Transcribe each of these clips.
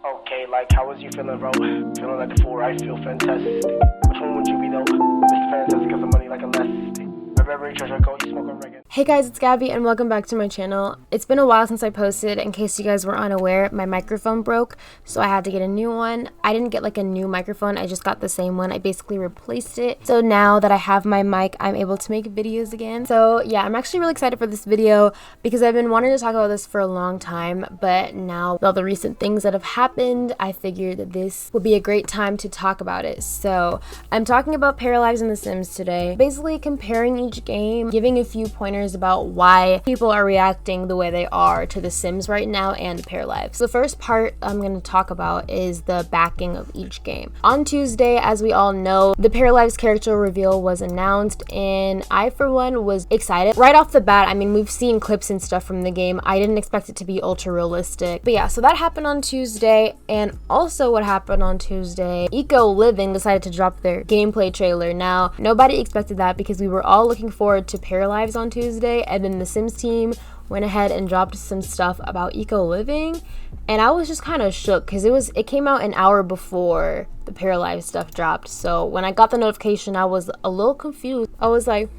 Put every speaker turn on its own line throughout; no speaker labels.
Okay, like, how was you feeling, bro? Feeling like a fool, right? Feel fantastic. Which one would you be, though? Mr. Fantastic, got some money like elastic. Every treasure go, you smoke a reggae.
Hey guys, it's Gabby and welcome back to my channel. It's been a while since I posted. In case you guys were unaware, my microphone broke, so I had to get a new one. I didn't get like a new microphone, I just got the same one. I basically replaced it. So now that I have my mic, I'm able to make videos again. So yeah, I'm actually really excited for this video because I've been wanting to talk about this for a long time, but now with all the recent things that have happened, I figured that this would be a great time to talk about it. So I'm talking about Paralives and The Sims today, basically comparing each game, giving a few pointers about why people are reacting the way they are to The Sims right now and Paralives. So the first part I'm going to talk about is the backing of each game. On Tuesday, as we all know, the Paralives character reveal was announced, and I for one was excited. Right off the bat, I mean, we've seen clips and stuff from the game. I didn't expect it to be ultra realistic. But yeah, so that happened on Tuesday, and also what happened on Tuesday, Eco Living decided to drop their gameplay trailer. Now, nobody expected that because we were all looking forward to Paralives on Tuesday, and then the Sims team went ahead and dropped some stuff about Eco Living, and I was just kind of shook because it came out an hour before the Paralives stuff dropped. So when I got the notification, I was a little confused. I was like,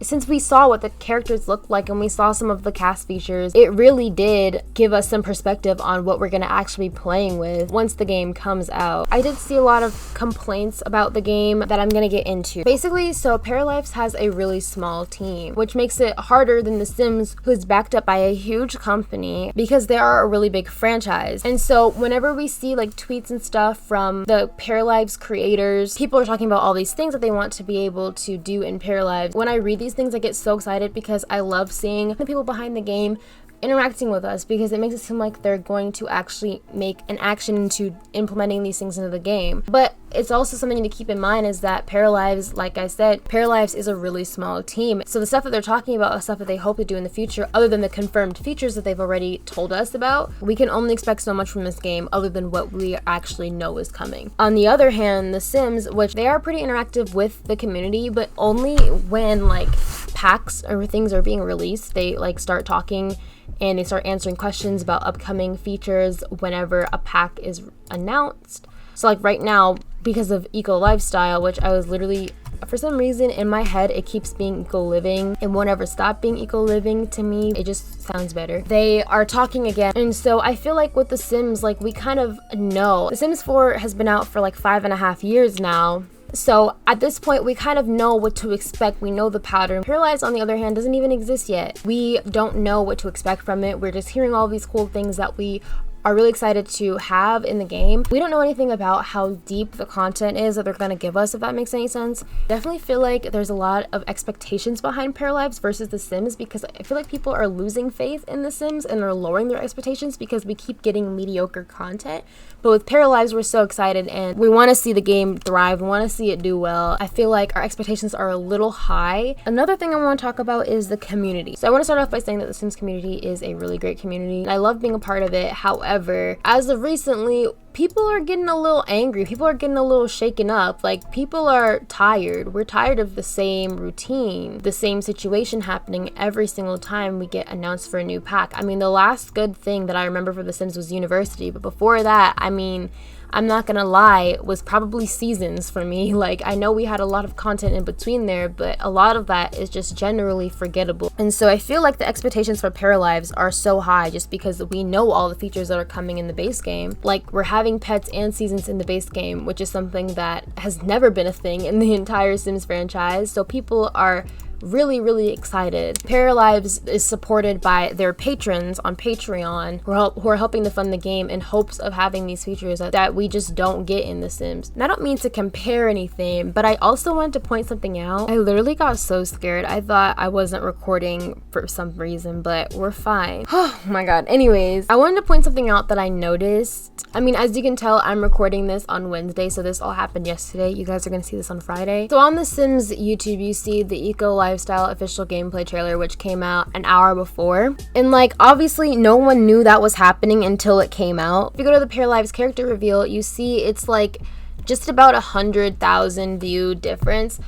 since we saw what the characters looked like and we saw some of the cast features, it really did give us some perspective on what we're gonna actually be playing with once the game comes out. I did see a lot of complaints about the game that I'm gonna get into. Basically, so Paralives has a really small team, which makes it harder than The Sims, who's backed up by a huge company because they are a really big franchise. And so whenever we see like tweets and stuff from the Paralives creators, people are talking about all these things that they want to be able to do in Paralives. When I read these things, I get so excited because I love seeing the people behind the game interacting with us, because it makes it seem like they're going to actually make an action into implementing these things into the game. But it's also something to keep in mind is that Paralives, like I said, Paralives is a really small team. So the stuff that they're talking about is stuff that they hope to do in the future, other than the confirmed features that they've already told us about. We can only expect so much from this game other than what we actually know is coming. On the other hand, The Sims, which they are pretty interactive with the community, but only when like packs or things are being released, they like start talking and they start answering questions about upcoming features whenever a pack is announced. So like right now, because of Eco Lifestyle, which I was literally, for some reason in my head, it keeps being Eco Living and won't ever stop being Eco Living. To me, it just sounds better. They are talking again. And so I feel like with The Sims, like we kind of know. The Sims 4 has been out for like 5.5 years now. So at this point, we kind of know what to expect. We know the pattern. Paralives, on the other hand, doesn't even exist yet. We don't know what to expect from it. We're just hearing all these cool things that we are really excited to have in the game. We don't know anything about how deep the content is that they're going to give us, if that makes any sense. Definitely feel like there's a lot of expectations behind Paralives versus The Sims, because I feel like people are losing faith in The Sims and they're lowering their expectations because we keep getting mediocre content. But with Paralives, we're so excited and we want to see the game thrive. We want to see it do well. I feel like our expectations are a little high. Another thing I want to talk about is the community. So I want to start off by saying that the Sims community is a really great community. I love being a part of it. However, as of recently, people are getting a little angry. People are getting a little shaken up. Like, people are tired. We're tired of the same routine, the same situation happening every single time we get announced for a new pack. I mean, the last good thing that I remember for The Sims was University, but before that, I mean, I'm not gonna lie, was probably Seasons for me. Like, I know we had a lot of content in between there, but a lot of that is just generally forgettable. And so I feel like the expectations for Paralives are so high just because we know all the features that are coming in the base game. Like, we're having pets and seasons in the base game, which is something that has never been a thing in the entire Sims franchise. So people are really excited. Paralives is supported by their patrons on Patreon who are helping to fund the game in hopes of having these features that we just don't get in The Sims. And I don't mean to compare anything, but I also wanted to point something out. I literally got so scared. I thought I wasn't recording for some reason, but we're fine. Oh my god. Anyways, I wanted to point something out that I noticed. I mean, as you can tell, I'm recording this on Wednesday, so this all happened yesterday. You guys are gonna see this on Friday. So on The Sims YouTube, you see the Eco Lifestyle official gameplay trailer, which came out an hour before. And like, obviously no one knew that was happening until it came out. If you go to the Paralives character reveal, you see it's like just about 100,000 view difference,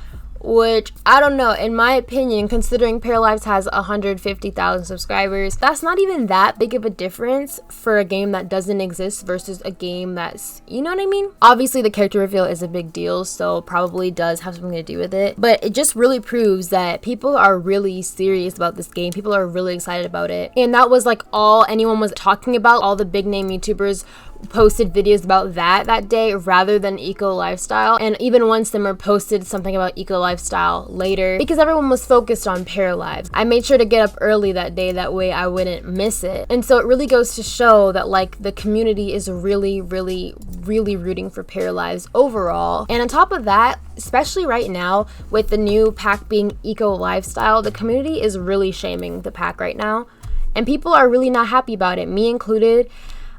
which I don't know, in my opinion, considering Paralives has 150,000 subscribers, that's not even that big of a difference for a game that doesn't exist versus a game that's, you know what I mean? Obviously the character reveal is a big deal, so probably does have something to do with it, but it just really proves that people are really serious about this game. People are really excited about it, and that was like all anyone was talking about. All the big name YouTubers posted videos about that day rather than eco lifestyle, and even one simmer posted something about eco lifestyle later because everyone was focused on Paralives. I made sure to get up early that day, that way I wouldn't miss it. And so it really goes to show that like the community is really rooting for Paralives overall. And on top of that, especially right now with the new pack being eco lifestyle, the community is really shaming the pack right now, and people are really not happy about it, me included.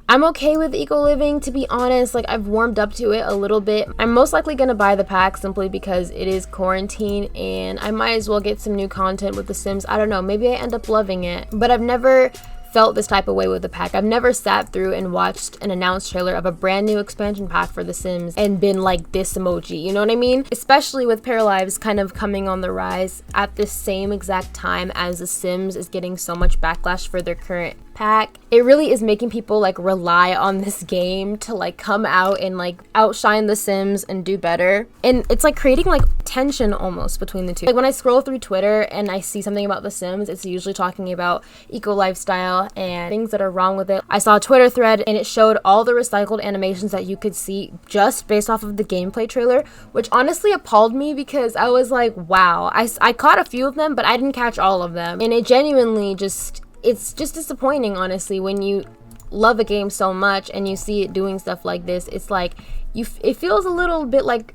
I'm okay with eco living, to be honest. Like, I've warmed up to it a little bit. I'm most likely gonna buy the pack simply because it is quarantine and I might as well get some new content with The Sims. I don't know, maybe I end up loving it, but I've never felt this type of way with the pack. I've never sat through and watched an announced trailer of a brand new expansion pack for The Sims and been like this emoji, you know what I mean? Especially with Paralives kind of coming on the rise at the same exact time as The Sims is getting so much backlash for their current pack. It really is making people like rely on this game to like come out and like outshine The Sims and do better, and it's like creating like tension almost between the two. Like when I scroll through Twitter and I see something about The Sims, it's usually talking about eco lifestyle and things that are wrong with it. I saw a Twitter thread and it showed all the recycled animations that you could see just based off of the gameplay trailer, which honestly appalled me because I was like, wow. I caught a few of them, but I didn't catch all of them, and it genuinely it's just disappointing, honestly, when you love a game so much and you see it doing stuff like this. It's like it feels a little bit like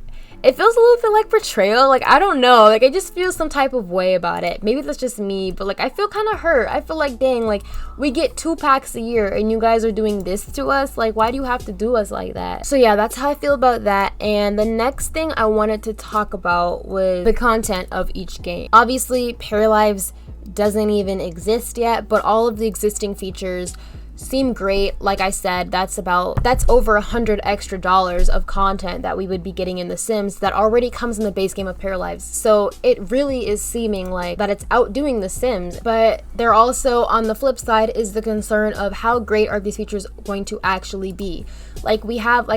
betrayal. Like, I don't know, like I just feel some type of way about it. Maybe that's just me, but like I feel kind of hurt. I feel like, dang, like we get 2 packs a year and you guys are doing this to us. Like, why do you have to do us like that? So yeah, that's how I feel about that. And the next thing I wanted to talk about was the content of each game. Obviously Paralives doesn't even exist yet, but all of the existing features seem great. Like I said, that's over $100 extra of content that we would be getting in The Sims that already comes in the base game of Paralives. So it really is seeming like that it's outdoing The Sims. But there also, on the flip side, is the concern of how great are these features going to actually be. Like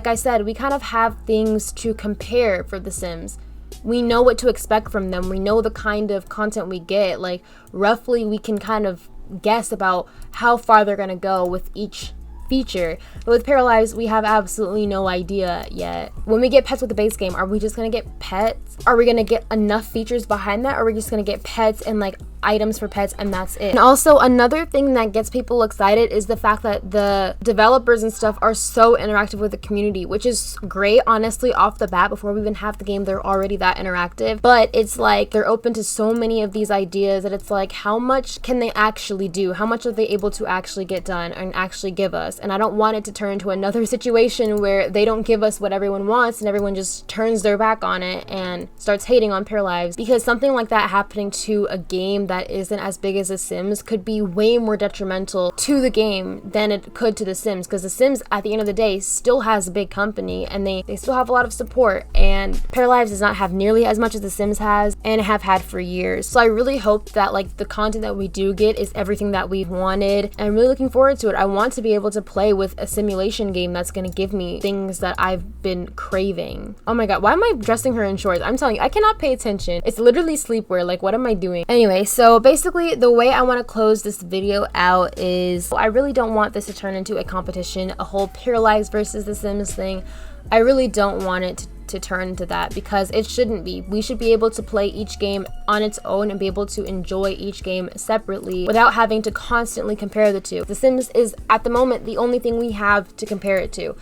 I said, we kind of have things to compare for The Sims. We know what to expect from them. We know the kind of content we get. Like, roughly we can kind of guess about how far they're gonna go with each feature. But with Paralives, we have absolutely no idea yet. When we get pets with the base game, are we just gonna get pets? Are we gonna get enough features behind that? Or are we just gonna get pets and like items for pets and that's it? And also another thing that gets people excited is the fact that the developers and stuff are so interactive with the community, which is great. Honestly, off the bat, before we even have the game, they're already that interactive. But it's like they're open to so many of these ideas that it's like, how much can they actually do? How much are they able to actually get done and actually give us? And I don't want it to turn into another situation where they don't give us what everyone wants and everyone just turns their back on it and starts hating on Paralives, because something like that happening to a game that isn't as big as The Sims could be way more detrimental to the game than it could to The Sims, because The Sims at the end of the day still has a big company and they still have a lot of support, and Paralives does not have nearly as much as The Sims has and have had for years. So I really hope that like the content that we do get is everything that we've wanted, and I'm really looking forward to it. I want to be able to play with a simulation game that's going to give me things that I've been craving. Oh my god, why am I dressing her in shorts? I'm telling you, I cannot pay attention. It's literally sleepwear. Like, what am I doing? Anyway, so basically the way I want to close this video out is I really don't want this to turn into a competition, a whole Paralives versus The Sims thing. I really don't want it to turn into that, because it shouldn't be. We should be able to play each game on its own and be able to enjoy each game separately without having to constantly compare the two. The Sims is at the moment the only thing we have to compare it to.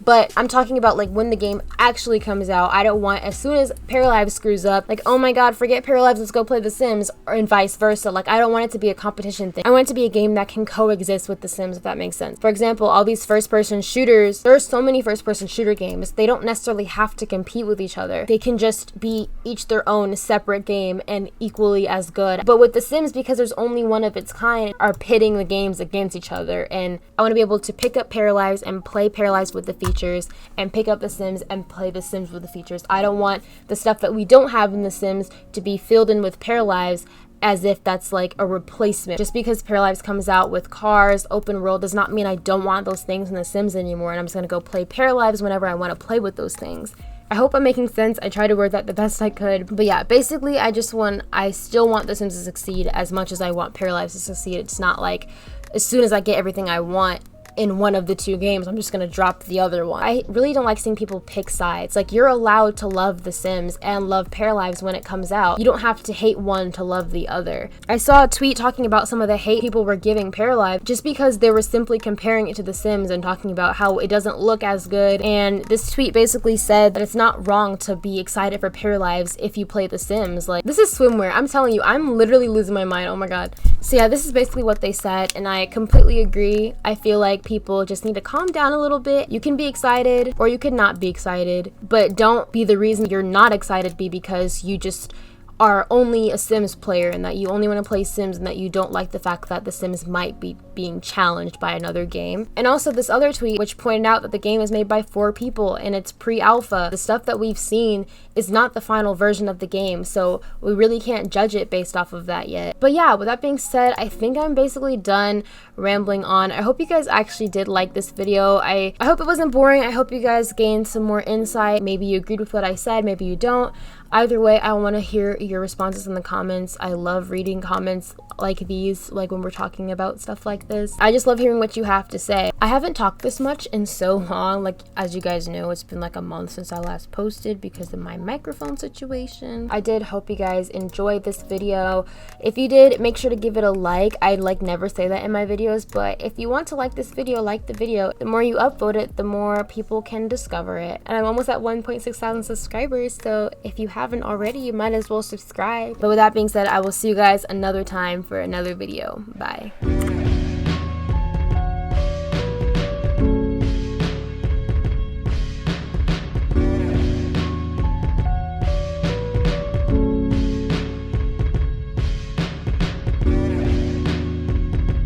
But I'm talking about like when the game actually comes out. I don't want, as soon as Paralives screws up, like, oh my god, forget Paralives, let's go play The Sims, or and vice versa. Like, I don't want it to be a competition thing. I want it to be a game that can coexist with The Sims, if that makes sense. For example, all these first-person shooters, there are so many first-person shooter games. They don't necessarily have to compete with each other. They can just be each their own separate game and equally as good. But with The Sims, because there's only one of its kind, are pitting the games against each other. And I want to be able to pick up Paralives and play Paralives with the features features and pick up The Sims and play The Sims with the features. I don't want the stuff that we don't have in The Sims to be filled in with Paralives as if that's like a replacement. Just because Paralives comes out with cars, open world, does not mean I don't want those things in The Sims anymore and I'm just gonna go play Paralives whenever I want to play with those things. I hope I'm making sense. I tried to word that the best I could. But yeah, basically I still want The Sims to succeed as much as I want Paralives to succeed. It's not like as soon as I get everything I want in one of the two games, I'm just gonna drop the other one. I really don't like seeing people pick sides. Like, you're allowed to love The Sims and love Paralives when it comes out. You don't have to hate one to love the other. I saw a tweet talking about some of the hate people were giving Paralives just because they were simply comparing it to The Sims and talking about how it doesn't look as good. And this tweet basically said that it's not wrong to be excited for Paralives if you play The Sims. Like, this is swimwear. I'm telling you, I'm literally losing my mind. Oh my god. So yeah, this is basically what they said, and I completely agree. I feel like people just need to calm down a little bit. You can be excited or you can not be excited, but don't be the reason you're not excited because you just are only a Sims player and that you only want to play Sims and that you don't like the fact that The Sims might be being challenged by another game. And also this other tweet which pointed out that the game is made by 4 people and it's pre-alpha. The stuff that we've seen is not the final version of the game, so we really can't judge it based off of that yet. But yeah, with that being said, I think I'm basically done rambling on. I hope you guys actually did like this video. I hope it wasn't boring. I hope you guys gained some more insight. Maybe you agreed with what I said, maybe you don't. Either way, I want to hear your responses in the comments. I love reading comments like these, like when we're talking about stuff like this. I just love hearing what you have to say. I haven't talked this much in so long. Like, as you guys know, it's been like a month since I last posted because of my microphone situation. I did hope you guys enjoyed this video. If you did, make sure to give it a like. I like never say that in my videos, but if you want to like this video, like the video. The more you upvote it, the more people can discover it. And I'm almost at 1.6 thousand subscribers, so if you haven't already, you might as well subscribe. But with that being said, I will see you guys another time for another video. Bye.